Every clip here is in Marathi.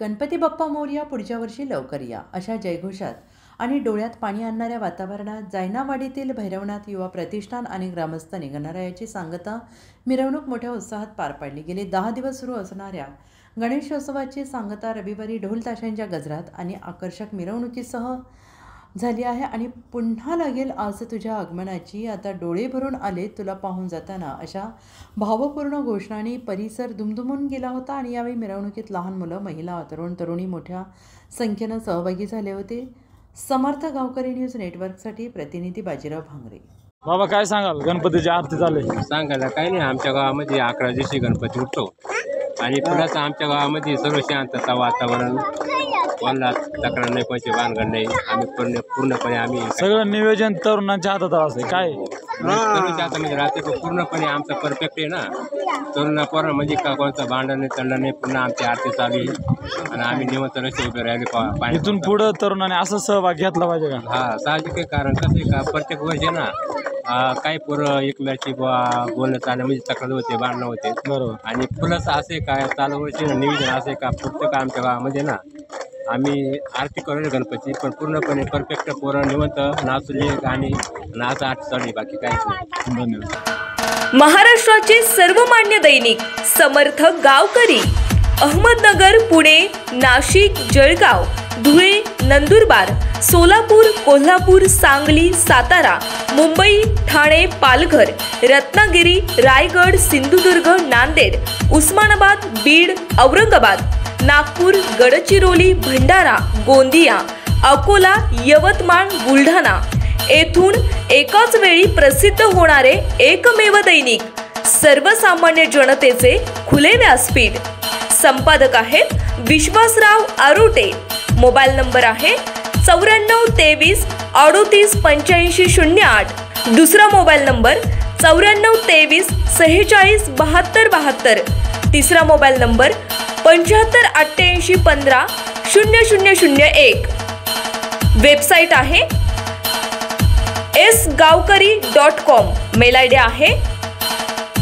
गणपती बाप्पा मोरया पुढच्या वर्षी लवकर या अशा जयघोषात आणि डोळ्यात पाणी आणणाऱ्या वातावरणात जायनावाडीतील भैरवनाथ युवा प्रतिष्ठान आणि ग्रामस्थांनी गणरायाची सांगता मिरवणूक मोठ्या उत्साहात पार पाडली। गेले 10 दिवस सुरू असणाऱ्या गणेशोत्सवाची सांगता रविवारी ढोल ताशांच्या गजरात आणि आकर्षक मिरवणुकीसह झाली आहे आणि पुन्हा लागेल आज तुझ्या आगमनाची, आता डोळे भरून आले तुला पाहून जाताना, अशा भावपूर्ण घोषणांनी परिसर दुमदुमून गेला होता। आणि यावेळी मिरवणुकीत लहान मुलं, महिला, तरुण तरुणी मोठ्या संख्येनं सहभागी झाले होते। समर्थ गावकरी न्यूज नेटवर्कसाठी प्रतिनिधी बाजीराव भांगरे। बाबा काय सांगाल, गणपतीची आरती झाली? सांगायला काही नाही, आमच्या गावामध्ये 11 दिवशी गणपती उठतो आणि पुन्हा आमच्या गावामध्ये सर्व शांतता वातावरण, कोणाला तक्रार नाही, कोणची भानगड नाही। आम्ही पूर्णपणे आम्ही सगळं नियोजन तरुणांच्या हातात असते काय तरुणांच्या हातामध्ये राहते, पूर्णपणे आमचं परफेक्ट आहे ना। तरुणा पोरा म्हणजे का कोणतं भांडण नाही, तंड नाही, पुन्हा आमची आरती चालू आहे आणि आम्ही निवंत रस्ते उभे राहिले पाणी। इथून पुढं तरुणाने असं सहभाग घेतला पाहिजे का? हा, साहजिक आहे, कारण कसं आहे का प्रत्येक वर्षी ना काही पोरं एकमेकाची बोलणं चालणं म्हणजे तक्रार होते, भांडणं होते, बरोबर। आणि प्लस असे काय चालू वर्षी नियोजन असे का प्रत्येक आमच्या गावामध्ये ना आम्ही आरती करू गणपती, पण पूर्णपणे परफेक्ट पोरं निवंत नाचले गाणी नाच आठ चढली, बाकी काहीच नाही। धन्यवाद। महाराष्ट्राचे सर्वमान्य दैनिक समर्थ गावकरी अहमदनगर, पुणे, नाशिक, जळगाव, धुळे, नंदुरबार, सोलापूर, कोल्हापूर, सांगली, सातारा, मुंबई, ठाणे, पालघर, रत्नागिरी, रायगड, सिंधुदुर्ग, नांदेड, उस्मानाबाद, बीड, औरंगाबाद, नागपूर, गडचिरोली, भंडारा, गोंदिया, अकोला, यवतमाळ, बुलढाणा येथून एकाच वेळी प्रसिद्ध होणारे एकमेव दैनिक, सर्वसामान्य जनतेचे खुले व्यासपीठ। संपादक आहेत विश्वासराव आरोटे। मोबाईल नंबर आहे 94 23 38 85 08। दुसरा मोबाईल नंबर 94 23 46 72 72। तिसरा मोबाईल नंबर 75 88 15 0001। वेबसाईट आहे sgavkari.com। मेल आयडी आहे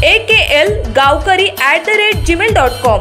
akl gavkari@gmail.com।